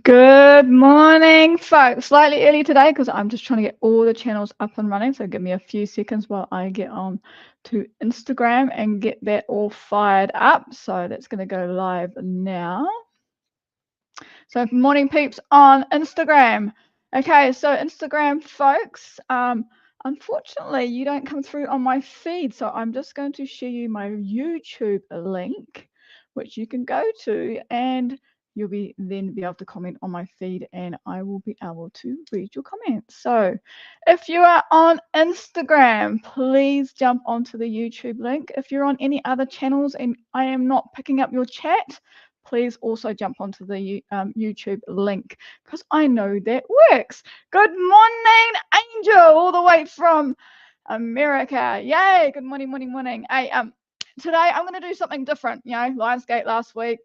Good morning, folks. Slightly early today because I'm just trying to get all the channels up and running. So give me a few seconds while I get on to Instagram and get that all fired up. So that's going to go live now. So morning peeps on Instagram. Okay, so Instagram folks, unfortunately you don't come through on my feed. So I'm just going to share you my YouTube link, which you can go to and you'll then be able to comment on my feed and I will be able to read your comments. So if you are on Instagram, please jump onto the YouTube link. If you're on any other channels and I am not picking up your chat, please also jump onto the YouTube link because I know that works. Good morning, Angel, all the way from America. Yay, good morning, morning, morning. Hey, today I'm going to do something different. You know, Lionsgate last week,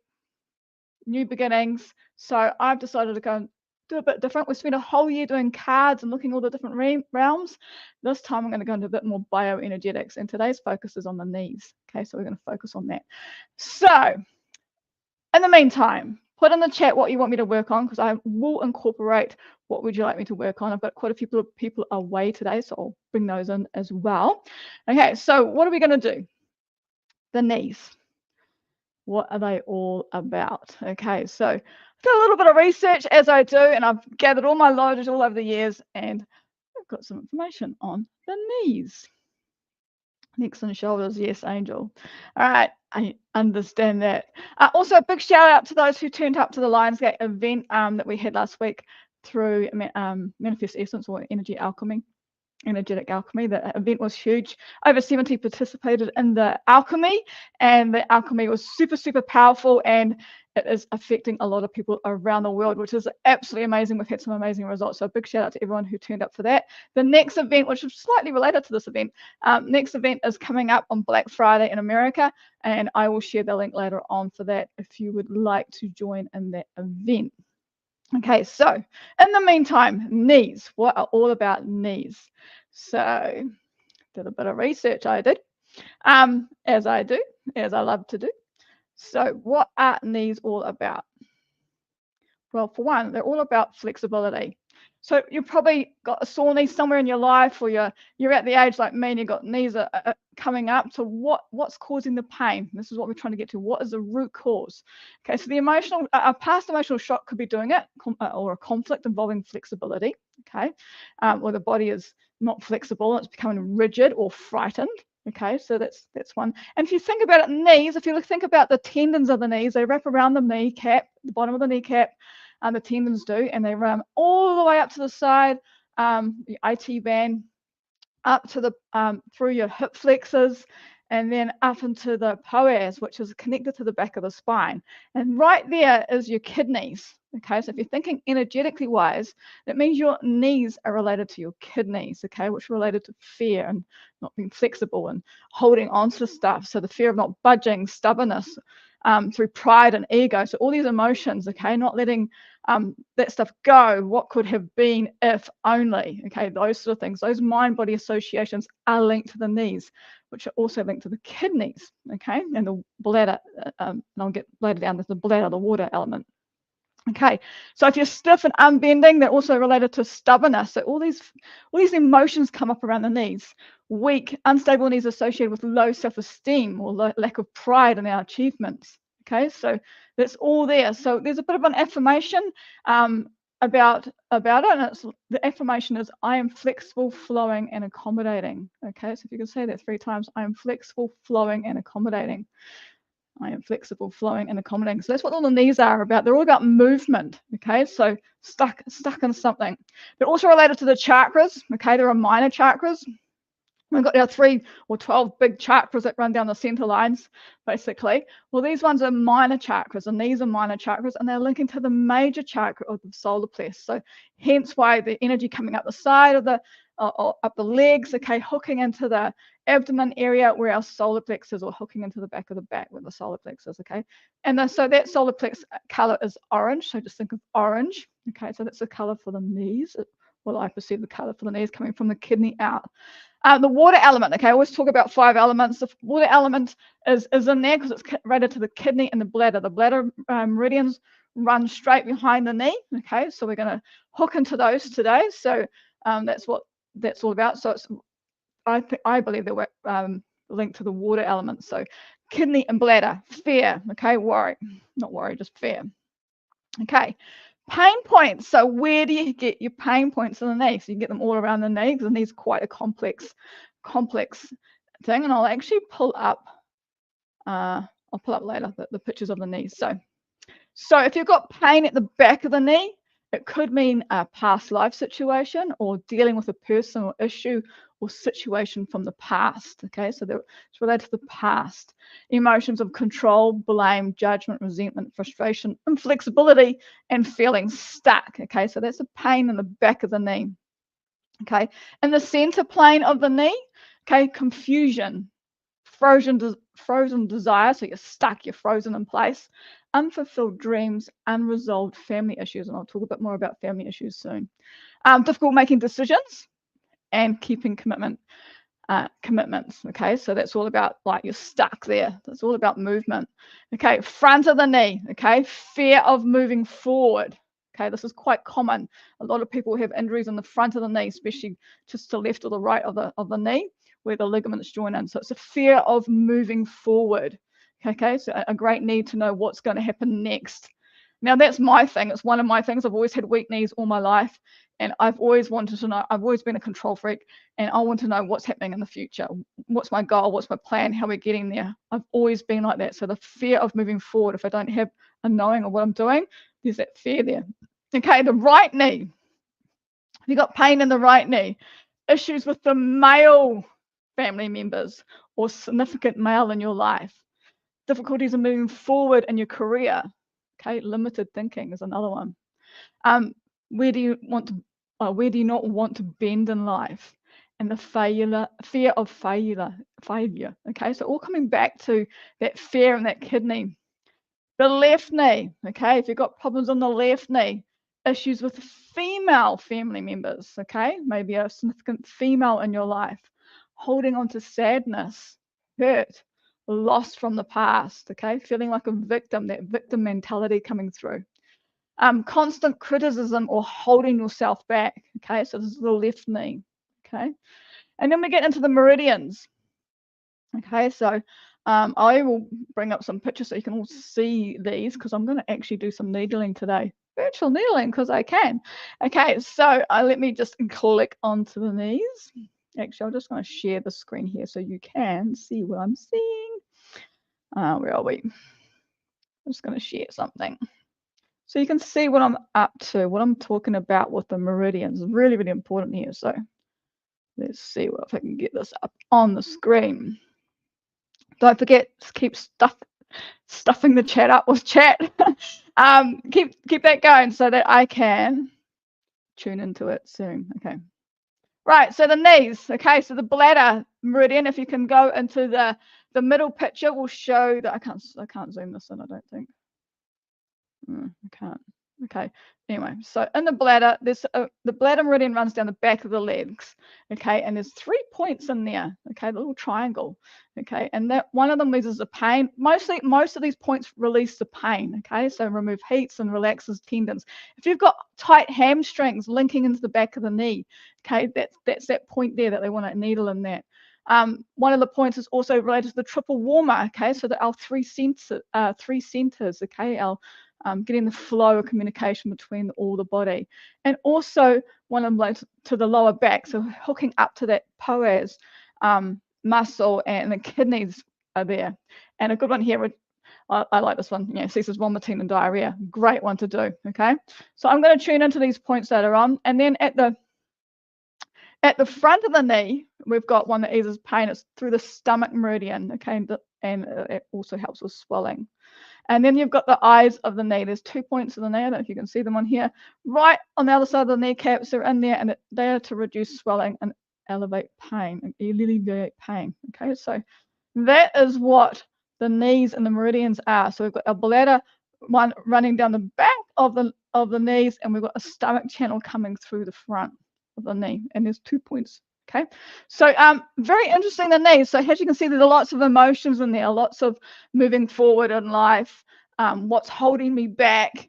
new beginnings. So I've decided to go and do a bit different. We spent a whole year doing cards and looking at all the different realms. This time I'm going to go into a bit more bioenergetics, and today's focus is on the knees. Okay, so we're going to focus on that. So in the meantime, put in the chat what you want me to work on because I will incorporate what would you like me to work on. I've got quite a few people away today, so I'll bring those in as well. Okay, so what are we going to do? The knees. What are they all about? Okay, so I've done a little bit of research as I do, and I've gathered all my knowledge all over the years, and I've got some information on the knees. Necks and shoulders, yes, Angel. All right, I understand that. Also, a big shout out to those who turned up to the Lionsgate event that we had last week through Manifest Essence or Energetic Alchemy. The event was huge. Over 70 participated in the alchemy, and the alchemy was super, super powerful, and it is affecting a lot of people around the world, which is absolutely amazing. We've had some amazing results. So a big shout out to everyone who turned up for that. The next event, which is slightly related to this event, next event is coming up on Black Friday in America, and I will share the link later on for that if you would like to join in that event. Okay, so in the meantime, knees. What are all about knees? So did a bit of research I did, as I do, as I love to do. So what are knees all about? Well, for one, they're all about flexibility. So you've probably got a sore knee somewhere in your life, or you're at the age like me and you've got knees are coming up. So what's causing the pain? This is what we're trying to get to. What is the root cause? Okay, so the emotional, past emotional shock could be doing it, or a conflict involving flexibility. Okay, where the body is not flexible and it's becoming rigid or frightened. Okay, so that's one. And if you think about it, knees, if you think about the tendons of the knees, they wrap around the kneecap, the bottom of the kneecap, the tendons do, and they run all the way up to the side, the IT band, up to the through your hip flexors, and then up into the psoas, which is connected to the back of the spine. And right there is your kidneys. Okay, so if you're thinking energetically wise, that means your knees are related to your kidneys, okay, which are related to fear and not being flexible and holding on to stuff. So the fear of not budging, stubbornness, through pride and ego. So all these emotions, okay, not letting that stuff go, what could have been if only, okay, those sort of things. Those mind-body associations are linked to the knees, which are also linked to the kidneys, okay, and the bladder, and I'll get later down, there's the bladder, the water element. Okay, so if you're stiff and unbending, they're also related to stubbornness. So all these emotions come up around the knees. Weak, unstable knees associated with low self-esteem or lack of pride in our achievements. Okay, so that's all there. So there's a bit of an affirmation about it, and the affirmation is, I am flexible, flowing, and accommodating. Okay, so if you can say that 3 times, I am flexible, flowing, and accommodating. I am flexible, flowing, and accommodating. So that's what all the knees are about. They're all about movement, okay? So stuck in something. They're also related to the chakras, okay? There are minor chakras. We've got our 3 or 12 big chakras that run down the center lines, basically. Well, these ones are minor chakras, and these are minor chakras, and they're linking to the major chakra of the solar plexus. So hence why the energy coming up the side of the up the legs, okay, hooking into the abdomen area where our solar plexus, or hooking into the back of the back where the solar plexus, okay. And so that solar plexus color is orange. So just think of orange, okay. So that's the color for the knees. Well, I perceive the color for the knees coming from the kidney out. The water element, okay, I always talk about 5 elements. The water element is in there because it's related to the kidney and the bladder. The bladder meridians run straight behind the knee. Okay, so we're going to hook into those today. So that's what that's all about. So it's, I believe that we're linked to the water element. So kidney and bladder, fear. Okay, worry, not worry, just fear. Okay, pain points. So where do you get your pain points in the knee? So you can get them all around the knee, because the knee's quite a complex thing. And I'll actually pull up. I'll pull up later the pictures of the knees. So if you've got pain at the back of the knee, it could mean a past life situation or dealing with a personal issue or situation from the past. Okay, so it's related to the past. Emotions of control, blame, judgment, resentment, frustration, inflexibility, and feeling stuck. Okay, so that's a pain in the back of the knee. Okay, in the center plane of the knee, okay, confusion, frozen desire, so you're stuck, you're frozen in place, unfulfilled dreams, unresolved family issues, and I'll talk a bit more about family issues soon. Difficult making decisions and keeping commitments. Okay, so that's all about, like, you're stuck there. That's all about movement. Okay, front of the knee. Okay, fear of moving forward. Okay, this is quite common. A lot of people have injuries in the front of the knee, especially just to the left or the right of the knee, where the ligaments join in. So it's a fear of moving forward. Okay, so a great need to know what's going to happen next. Now, that's my thing. It's one of my things. I've always had weak knees all my life, and I've always wanted to know. I've always been a control freak, and I want to know what's happening in the future. What's my goal? What's my plan? How we're getting there? I've always been like that. So the fear of moving forward, if I don't have a knowing of what I'm doing, there's that fear there. Okay, the right knee. If you've got pain in the right knee, issues with the male family members or significant male in your life, difficulties in moving forward in your career. Okay, limited thinking is another one. Where do you not want to bend in life? And the fear of failure. Okay, so all coming back to that fear in that kidney. The left knee. Okay, if you've got problems on the left knee, issues with female family members. Okay, maybe a significant female in your life, holding on to sadness, hurt, loss from the past. Okay, feeling like a victim, that victim mentality coming through. Constant criticism or holding yourself back. Okay, so this is the left knee. Okay, and then we get into the meridians. Okay, so I will bring up some pictures so you can all see these, because I'm going to actually do some needling today. Virtual needling, because I can. Okay, so let me just click onto the knees. Actually, I'm just going to share the screen here so you can see what I'm seeing. Where are we? I'm just going to share something. So you can see what I'm up to, what I'm talking about with the meridians. Really, really important here. So let's see if I can get this up on the screen. Don't forget to keep stuffing the chat up with chat. Keep that going so that I can tune into it soon. Okay. Right, so the knees. Okay, so the bladder meridian, if you can go into the middle picture, will show that I can't zoom this in, I don't think. I can't. Okay, anyway, so in the bladder, the bladder meridian runs down the back of the legs. Okay, and there's 3 points in there. Okay, the little triangle. Okay, and that one of them releases the pain. Most of these points release the pain. Okay, so remove heats and relaxes tendons. If you've got tight hamstrings linking into the back of the knee, okay, that's that point there that they want a needle in that. One of the points is also related to the triple warmer. Okay, so our three centers. Okay, our getting the flow of communication between all the body, and also one of them relates to the lower back, so hooking up to that psoas muscle, and the kidneys are there. And a good one here, I like this one, ceases vomiting and diarrhea. Great one to do. Okay, so I'm going to tune into these points later on, and then at the front of the knee, we've got one that eases pain. It's through the stomach meridian. Okay, and it also helps with swelling. And then you've got the eyes of the knee. There's 2 points of the knee. I don't know if you can see them on here. Right on the other side of the kneecaps, they're in there, and they are to reduce swelling and alleviate pain. Okay, so that is what the knees and the meridians are. So we've got our bladder one running down the back of the knees, and we've got a stomach channel coming through the front of the knee. And there's 2 points. Okay, so very interesting, the knees. So as you can see, there's lots of emotions in there, lots of moving forward in life, what's holding me back,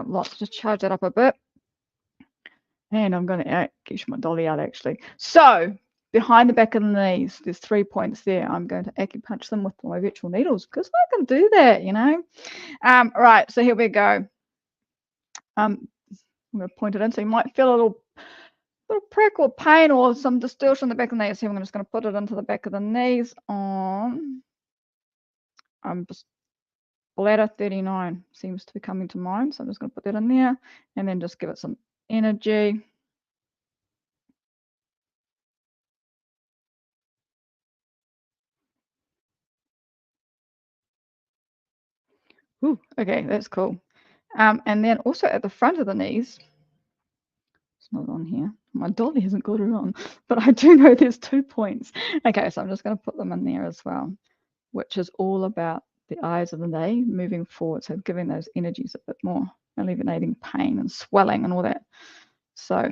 up lots. Just charge that up a bit. And I'm going to get my dolly out actually. So behind the back of the knees, there's 3 points there. I'm going to acupunct them with my virtual needles because I can do that, you know. Right, so here we go. I'm going to point it in, so you might feel a little prick or pain or some distortion in the back of the knees. So I'm just going to put it into the back of the knees on. Just bladder 39 seems to be coming to mind, so I'm just going to put that in there and then just give it some energy. Ooh, okay, that's cool. And then also at the front of the knees, it's not on here. My dolly hasn't got it on, but I do know there's 2 points. Okay, so I'm just going to put them in there as well, which is all about the eyes of the knee moving forward. So giving those energies a bit more, alleviating pain and swelling and all that. So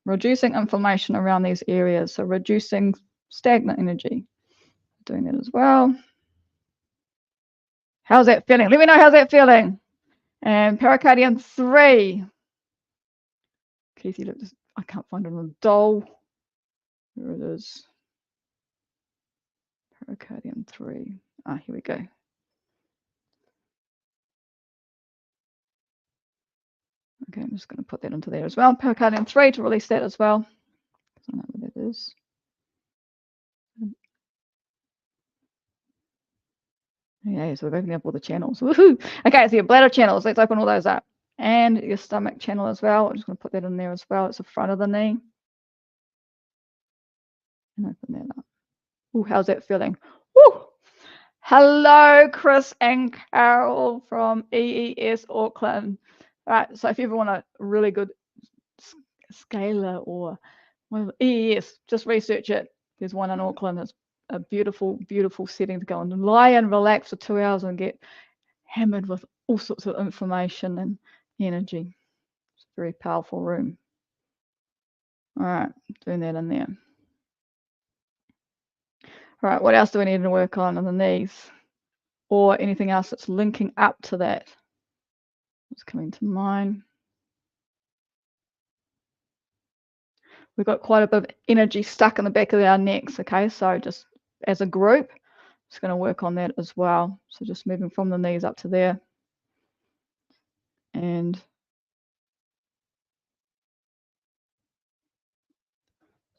reducing inflammation around these areas. So reducing stagnant energy. Doing that as well. How's that feeling? Let me know how's that feeling. And pericardium 3. Keithy, look, I can't find it on the doll. There it is. Pericardium 3. Ah, here we go. Okay, I'm just going to put that into there as well. Pericardium 3 to release that as well. I don't know what that is. Yeah, so we've opened up all the channels. Woohoo! Okay, so your bladder channels, let's open all those up. And your stomach channel as well. I'm just going to put that in there as well. It's the front of the knee. And open that up. Ooh, how's that feeling? Woo! Hello, Chris and Carol from EES Auckland. All right, so if you ever want a really good scalar or EES, just research it. There's one in Auckland. It's a beautiful, beautiful setting to go and lie and relax for 2 hours and get hammered with all sorts of information and energy. It's a very powerful room. All right, doing that in there. All right, what else do we need to work on the knees? Or anything else that's linking up to that? What's coming to mind? We've got quite a bit of energy stuck in the back of our necks, okay? So just as a group, just going to work on that as well. So just moving from the knees up to there. And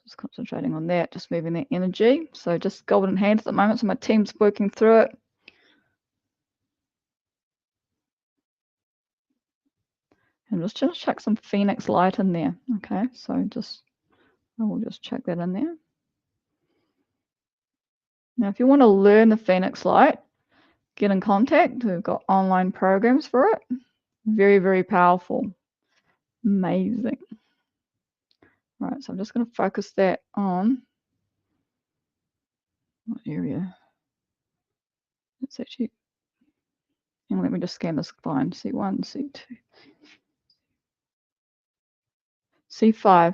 just concentrating on that, just moving that energy. So just golden hands at the moment, so my team's working through it. And just chuck some Phoenix light in there, okay? So I will just chuck that in there. Now, if you want to learn the Phoenix light, get in contact. We've got online programs for it. Very, very powerful. Amazing. All right, so I'm just going to focus that on what area? It's actually, and let me just scan the spine. C1, C2, C5,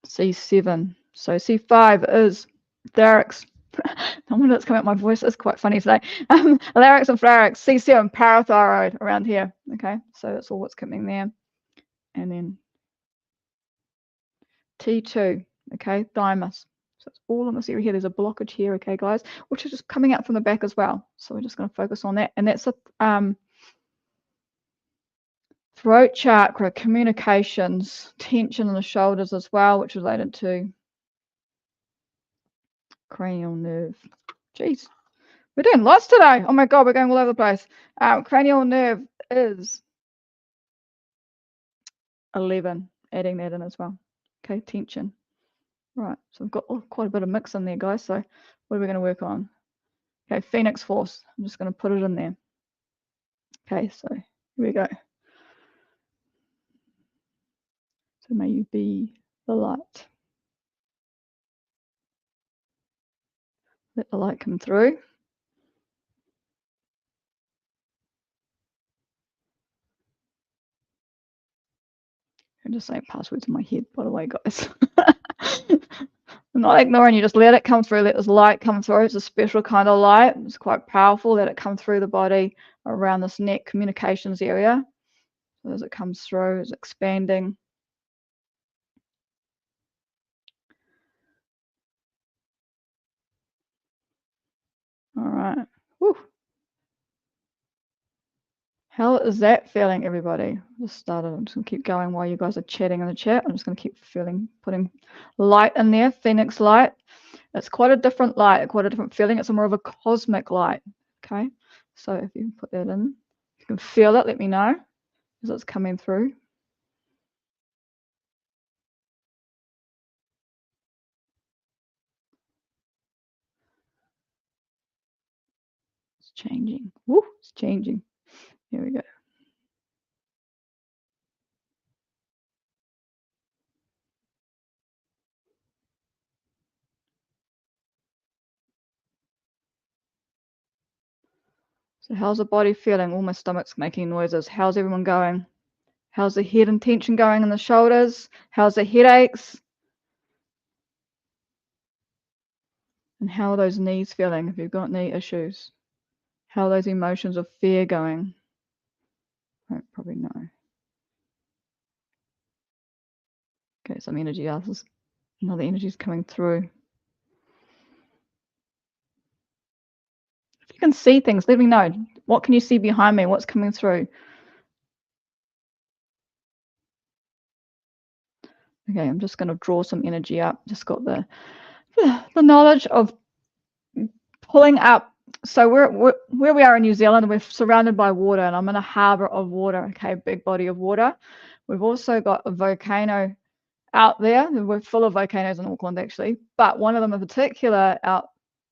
C7. So C5 is larynx. No wonder it's coming out my voice. It's quite funny today. Larynx and pharynx. C7 parathyroid around here. Okay, so that's all what's coming there. And then T2. Okay, thymus. So it's all in this area here. There's a blockage here, okay, guys, which is just coming out from the back as well. So we're just going to focus on that. And that's a throat chakra, communications, tension in the shoulders as well, which is related to cranial nerve. Jeez, we're doing lots today. Oh my God, we're going all over the place. Cranial nerve is 11, adding that in as well. Okay, tension. Right, so we've got quite a bit of mix in there, guys. So what are we going to work on? Okay, Phoenix Force. I'm just going to put it in there. Okay, so here we go. So may you be the light. Let the light come through. I'm just saying passwords in my head, by the way, guys. Not ignoring, you just let it come through, let this light come through. It's a special kind of light. It's quite powerful. Let it come through the body around this neck communications area. So as it comes through, it's expanding. All right. Whew. How is that feeling, everybody? Just started. I'm just going to keep going while you guys are chatting in the chat. I'm just going to keep putting light in there, Phoenix light. It's quite a different light, quite a different feeling. It's more of a cosmic light, okay? So if you put that in, if you can feel it, let me know as it's coming through. It's changing. Woo, it's changing. Here we go. So how's the body feeling? All my stomach's making noises. How's everyone going? How's the head and tension going in the shoulders? How's the headaches? And how are those knees feeling if you've got knee issues? How are those emotions of fear going? Don't probably know. Okay, some energy others. Another energy is coming through. If you can see things, let me know. What can you see behind me? What's coming through? Okay, I'm just going to draw some energy up. Just got the knowledge of pulling up. So where we are in New Zealand, we're surrounded by water, and I'm in a harbour of water, okay, big body of water. We've also got a volcano out there. We're full of volcanoes in Auckland, actually, but one of them in particular out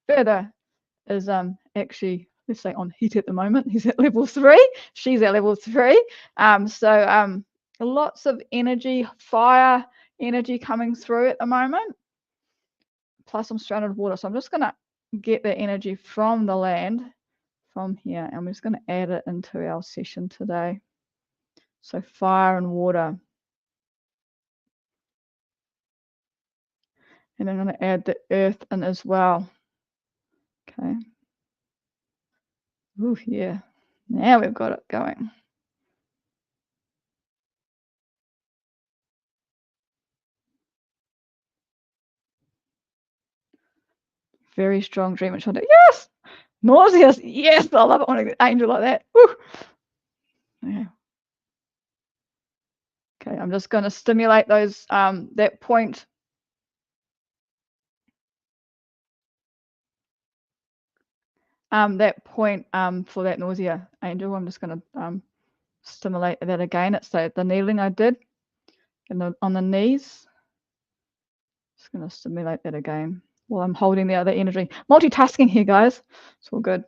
further is actually, let's say, on heat at the moment. He's at level 3. She's at level 3. So lots of energy, fire energy coming through at the moment. Plus I'm surrounded with water. So I'm just going to get the energy from the land, from here, and we're just going to add it into our session today. So fire and water. And I'm going to add the earth in as well. Okay. Ooh, yeah. Now we've got it going. Very strong dream and Chantelle. Yes! Nauseous. Yes, I love it when I get an angel like that. Woo. Yeah. Okay, I'm just going to stimulate those that point. That point for that nausea angel. I'm just going to stimulate that again. It's the kneeling I did and on the knees. Just going to stimulate that again while I'm holding the other energy. Multitasking here, guys. It's all good.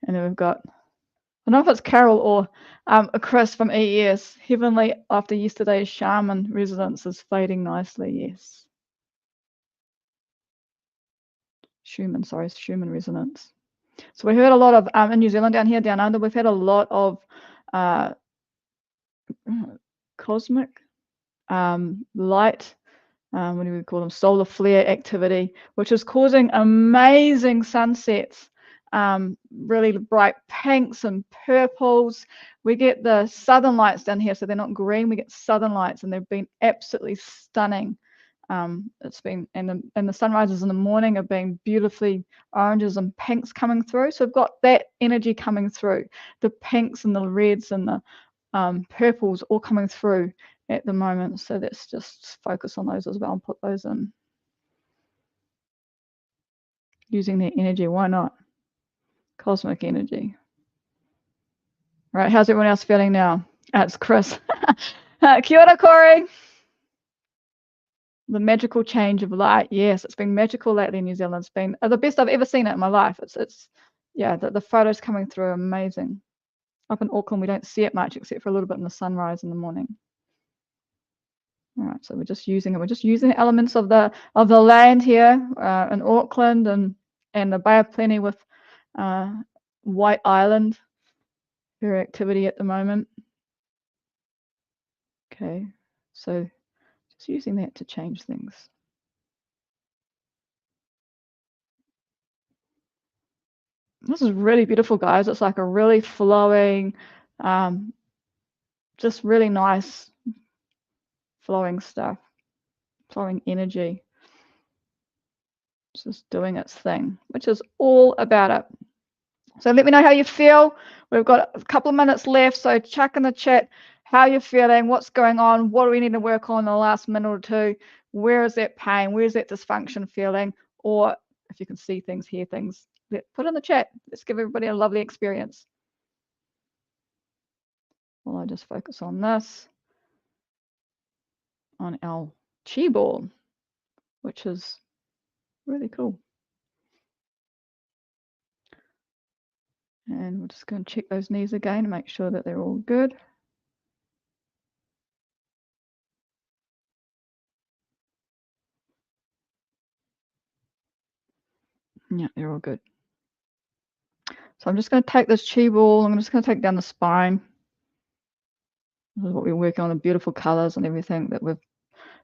And then we've got, I don't know if it's Carol or Chris from EES. Heavenly after yesterday's shaman resonance is fading nicely. Yes. Schumann resonance. So we heard a lot of in New Zealand down here, down under, we've had a lot of cosmic light, what do we call them, solar flare activity, which is causing amazing sunsets, really bright pinks and purples. We get the southern lights down here, so they're not green, we get southern lights, and they've been absolutely stunning. It's been, and the sunrises in the morning have been beautifully oranges and pinks coming through. So we've got that energy coming through, the pinks and the reds and the purples all coming through at the moment. So let's just focus on those as well and put those in. Using their energy, why not? Cosmic energy. Right, how's everyone else feeling now? It's Chris. Kia ora, Corey. The magical change of light. Yes, it's been magical lately in New Zealand. It's been the best I've ever seen it in my life. It's yeah, the photos coming through are amazing. Up in Auckland, we don't see it much except for a little bit in the sunrise in the morning. All right, so we're just using it. We're just using the elements of the land here in Auckland and the Bay of Plenty with White Island. Her activity at the moment. Okay, so just using that to change things. This is really beautiful, guys. It's like a really flowing, just really nice flowing stuff, flowing energy. It's just doing its thing, which is all about it. So let me know how you feel. We've got a couple of minutes left, so chuck in the chat how you're feeling, what's going on, what do we need to work on in the last minute or two, where is that pain, where's that dysfunction feeling, or if you can see things, hear things, put in the chat. Let's give everybody a lovely experience. Well, I just focus on this, on our chi ball, which is really cool. And we're just going to check those knees again and make sure that they're all good. Yeah, they're all good. So I'm just going to take this chi ball. I'm just going to take down the spine. This is what we're working on, the beautiful colors and everything that we've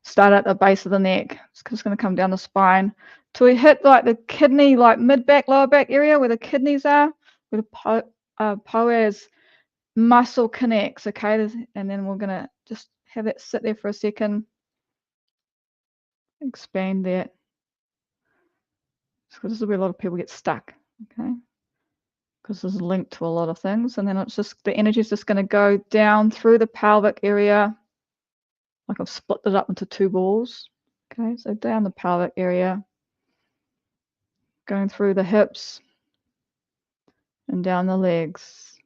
started at the base of the neck. It's just going to come down the spine till we hit like the kidney, like mid back, lower back area where the kidneys are, where the psoas muscle connects. Okay, and then we're going to just have it sit there for a second. Expand that. So this is where a lot of people get stuck. Okay. Because this is linked to a lot of things, and then it's just the energy is just going to go down through the pelvic area, like I've split it up into two balls. Okay, so down the pelvic area, going through the hips and down the legs,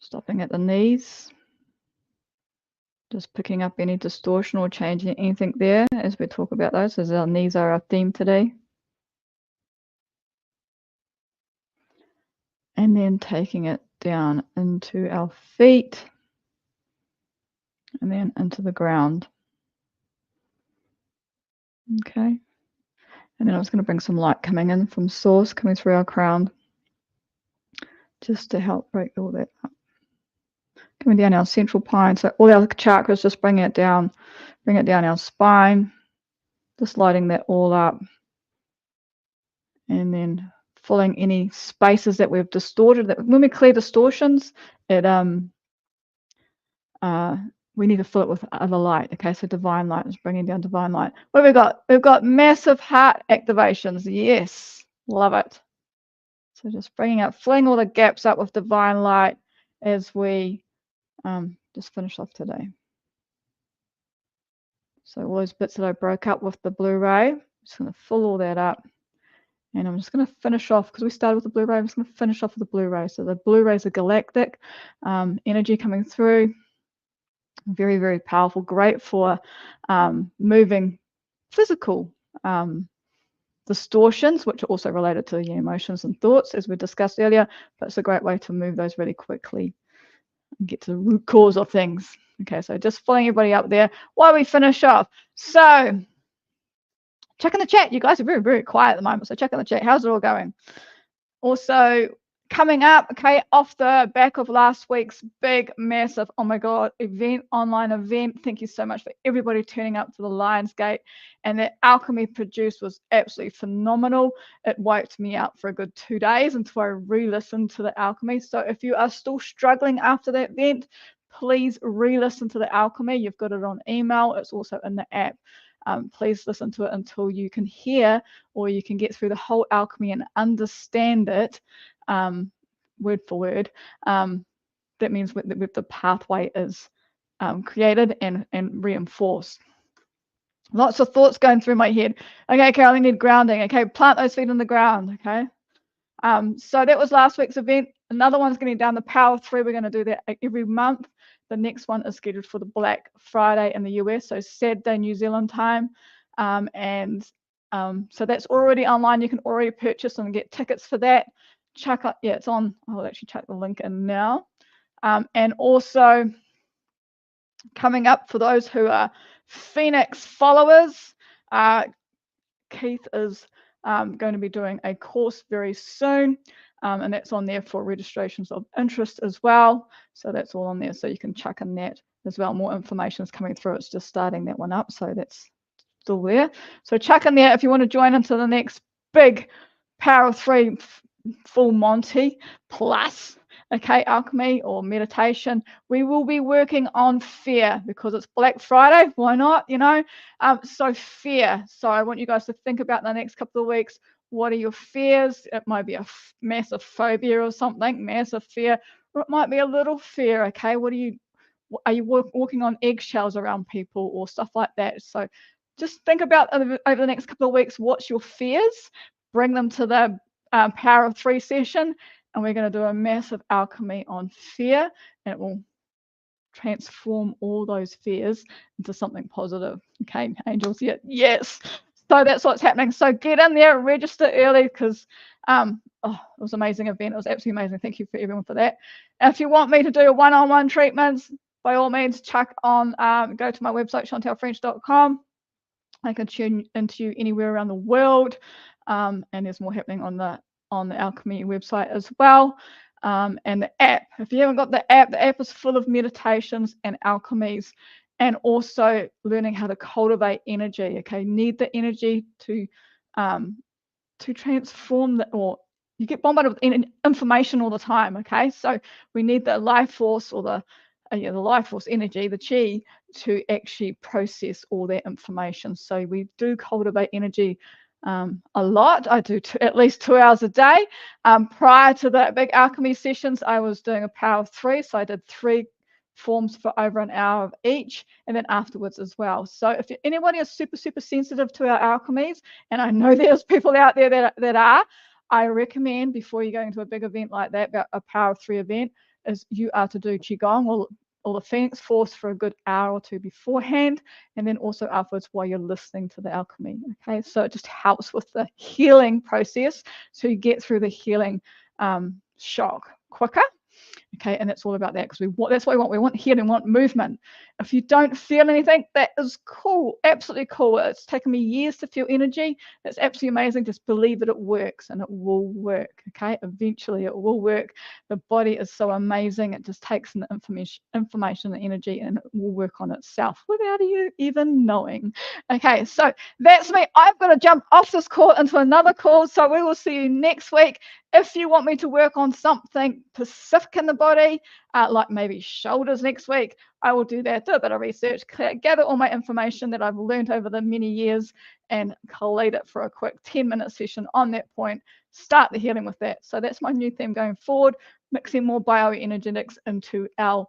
stopping at the knees, just picking up any distortion or changing anything there as we talk about those, as our knees are our theme today. And then taking it down into our feet and then into the ground. Okay. And then I was going to bring some light coming in from source, coming through our crown, just to help break all that up. Coming down our central spine, so all our chakras, just bring it down our spine, just lighting that all up. And then filling any spaces that we've distorted. That when we clear distortions, it we need to fill it with other light. Okay, so divine light is bringing down divine light. What have we got? We've got massive heart activations. Yes, love it. So just bringing up, filling all the gaps up with divine light as we just finish off today. So all those bits that I broke up with the Blu-ray, I'm just going to fill all that up. And I'm just going to finish off, because we started with the Blu-ray, I'm just going to finish off with the Blu-ray. So the Blu-rays are Galactic, energy coming through. Very, very powerful, great for moving physical distortions, which are also related to your emotions and thoughts, as we discussed earlier, but it's a great way to move those really quickly and get to the root cause of things. Okay, so just filling everybody up there while we finish off. So check in the chat. You guys are very, very quiet at the moment, so check in the chat. How's it all going? Also, coming up, okay, off the back of last week's big, massive, oh my God, online event. Thank you so much for everybody turning up to the Lionsgate. And that alchemy produced was absolutely phenomenal. It wiped me out for a good 2 days until I re-listened to the alchemy. So if you are still struggling after that event, please re-listen to the alchemy. You've got it on email. It's also in the app. Please listen to it until you can hear, or you can get through the whole alchemy and understand it word for word. That means with the pathway is created and reinforced. Lots of thoughts going through my head. Okay, Carol, I need grounding. Okay, plant those feet on the ground. Okay. So that was last week's event. Another one's going to be down the Power of 3. We're going to do that every month. The next one is scheduled for the Black Friday in the US, so Saturday New Zealand time. So that's already online. You can already purchase and get tickets for that. Check out, yeah, it's on. I'll actually check the link in now. And also coming up for those who are Phoenix followers, Keith is going to be doing a course very soon, and that's on there for registrations of interest as well. So that's all on there, so you can chuck in that as well. More information is coming through. It's just starting that one up, so that's still there. So chuck in there if you want to join into the next big Power of 3 full Monty plus, okay, alchemy or meditation. We will be working on fear because it's Black Friday. Why not? You know, so fear. So I want you guys to think about the next couple of weeks. What are your fears? It might be a massive phobia or something, massive fear, or it might be a little fear. Okay, what are you walking on eggshells around people or stuff like that? So just think about over the next couple of weeks, what's your fears? Bring them to the Power of 3 session, and we're going to do a massive alchemy on fear, and it will transform all those fears into something positive. Okay, angels, yeah, yes. So that's what's happening. So get in there, register early, because it was an amazing event. It was absolutely amazing. Thank you for everyone for that. And if you want me to do one-on-one treatments, by all means, chuck on, go to my website, chantellefrench.com. I can tune into you anywhere around the world, and there's more happening on the Alchemy website as well. And the app, if you haven't got the app is full of meditations and alchemies, and also learning how to cultivate energy. Okay, need the energy to transform or you get bombarded with information all the time. Okay, so we need the life force or the life force energy, the chi, to actually process all that information. So we do cultivate energy a lot. I do at least 2 hours a day. Prior to the big alchemy sessions, I was doing a Power of 3, so I did 3 forms for over an hour of each, and then afterwards as well. So if anybody is super sensitive to our alchemies, and I know there's people out there that are, I recommend before you go into a big event like that, a Power of 3 event, is you are to do qigong or the Phoenix Force for a good hour or 2 beforehand, and then also afterwards while you're listening to the alchemy. Okay, so it just helps with the healing process, so you get through the healing shock quicker. Okay, and that's all about that, because that's what we want. We want healing, we want movement. If you don't feel anything, that is cool, absolutely cool. It's taken me years to feel energy. That's absolutely amazing. Just believe that it works, and it will work. Okay, eventually it will work. The body is so amazing. It just takes in the information, the energy, and it will work on itself without you even knowing. Okay, so that's me. I've got to jump off this call into another call, so we will see you next week. If you want me to work on something specific in the body, like maybe shoulders next week, I will do that, do a bit of research, gather all my information that I've learned over the many years and collate it for a quick 10-minute session on that point, start the healing with that. So that's my new theme going forward, mixing more bioenergetics into our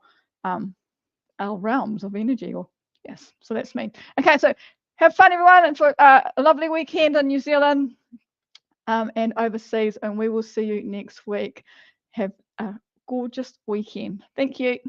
realms of energy. Yes, so that's me. Okay, so have fun, everyone, and for a lovely weekend in New Zealand. And overseas, and we will see you next week. Have a gorgeous weekend. Thank you.